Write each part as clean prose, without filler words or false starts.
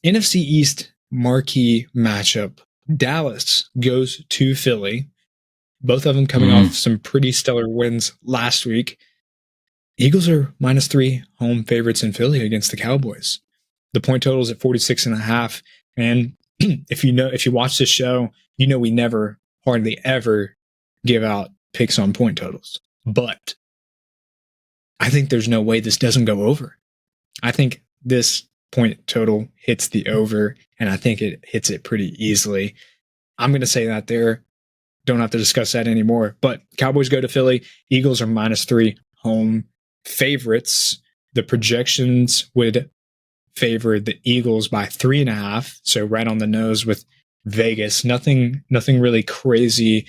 NFC East marquee matchup. Dallas goes to Philly. Both of them coming off some pretty stellar wins last week. Eagles are -3 home favorites in Philly against the Cowboys. The point total is at 46.5. And if you watch this show, you know we never, hardly ever give out picks on point totals. But I think there's no way this doesn't go over. I think this point total hits the over, and I think it hits it pretty easily. I'm going to say that there. Don't have to discuss that anymore. But Cowboys go to Philly. Eagles are -3 home favorites. The projections would favor the Eagles by 3.5. So right on the nose with Vegas. Nothing really crazy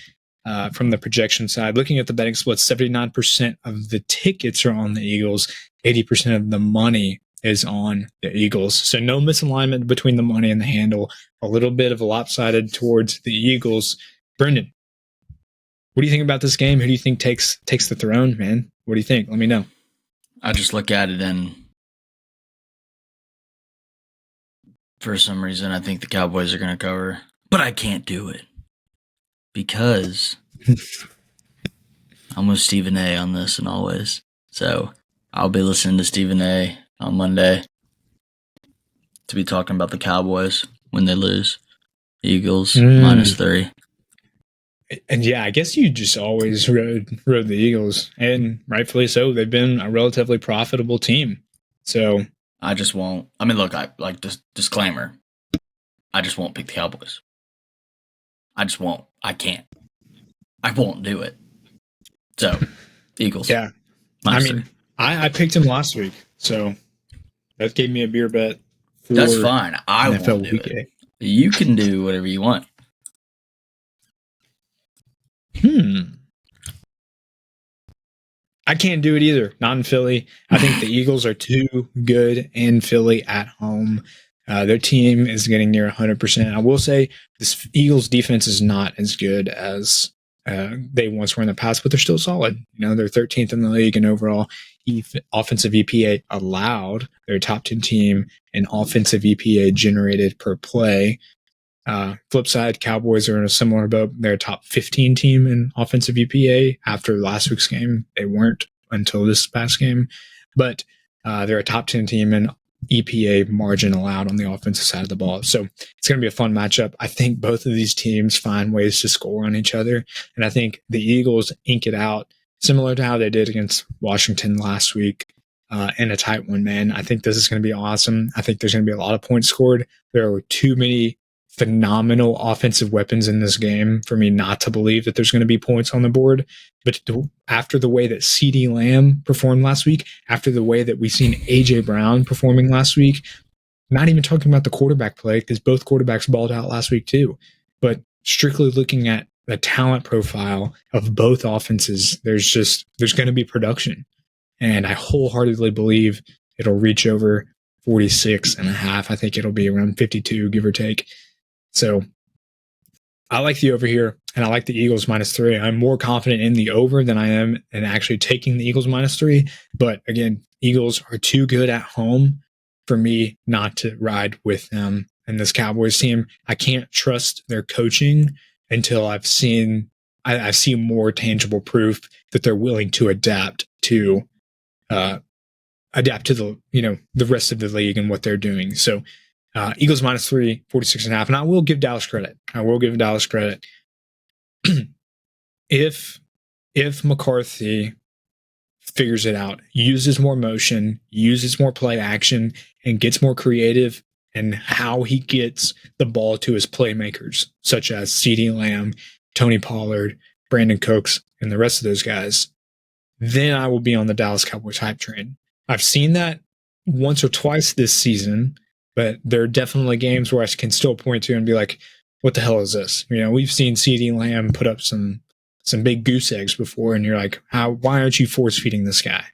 from the projection side. Looking at the betting splits, 79% of the tickets are on the Eagles. 80% of the money is on the Eagles. So no misalignment between the money and the handle. A little bit of a lopsided towards the Eagles. Brendan, what do you think about this game? Who do you think takes the throne, man? What do you think? Let me know. I just look at it and for some reason I think the Cowboys are going to cover. But I can't do it because I'm with Stephen A on this and always. So I'll be listening to Stephen A on Monday to be talking about the Cowboys when they lose. Eagles -3. And yeah, I guess you just always rode the Eagles, and rightfully so. They've been a relatively profitable team. So I just won't. I mean, look, I like this disclaimer. I just won't pick the Cowboys. I just won't. I can't. I won't do it. So, Eagles. Yeah. I mean, I picked him last week, so that gave me a beer bet. That's fine. I won't do it. You can do whatever you want. I can't do it either. Not in Philly. I think the Eagles are too good in Philly at home. Their team is getting near 100%. I will say this Eagles defense is not as good as they once were in the past, but they're still solid. You know, they're 13th in the league in overall offensive EPA allowed. They're a top 10 team in offensive EPA generated per play. Flip side, Cowboys are in a similar boat. They're a top 15 team in offensive EPA. After last week's game, they weren't until this past game, but they're a top 10 team in EPA margin allowed on the offensive side of the ball. So it's going to be a fun matchup. I think both of these teams find ways to score on each other, and I think the Eagles ink it out similar to how they did against Washington last week in a tight one, man. I think this is going to be awesome. I think there's going to be a lot of points scored. There are too many phenomenal offensive weapons in this game for me not to believe that there's going to be points on the board. But after the way that CeeDee Lamb performed last week, after the way that we've seen A.J. Brown performing last week, not even talking about the quarterback play because both quarterbacks balled out last week too, but strictly looking at the talent profile of both offenses, there's going to be production. And I wholeheartedly believe it'll reach over 46.5. I think it'll be around 52, give or take. So I like the over here, and I like the Eagles -3. I'm more confident in the over than I am in actually taking the Eagles -3. But again, Eagles are too good at home for me not to ride with them. And this Cowboys team, I can't trust their coaching until I see more tangible proof that they're willing to adapt to the rest of the league and what they're doing. So Eagles -3, 46.5. And I will give Dallas credit. If McCarthy figures it out, uses more motion, uses more play action, and gets more creative in how he gets the ball to his playmakers, such as CeeDee Lamb, Tony Pollard, Brandon Cooks, and the rest of those guys, then I will be on the Dallas Cowboys hype train. I've seen that once or twice this season, but there are definitely games where I can still point to and be like, what the hell is this? You know, we've seen CeeDee Lamb put up some big goose eggs before, and you're like, why aren't you force feeding this guy?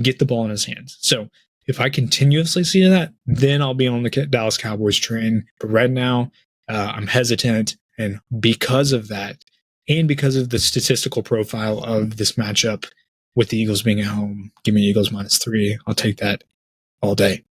Get the ball in his hands. So if I continuously see that, then I'll be on the Dallas Cowboys train. But right now, I'm hesitant. And because of that, and because of the statistical profile of this matchup with the Eagles being at home, give me Eagles -3. I'll take that all day.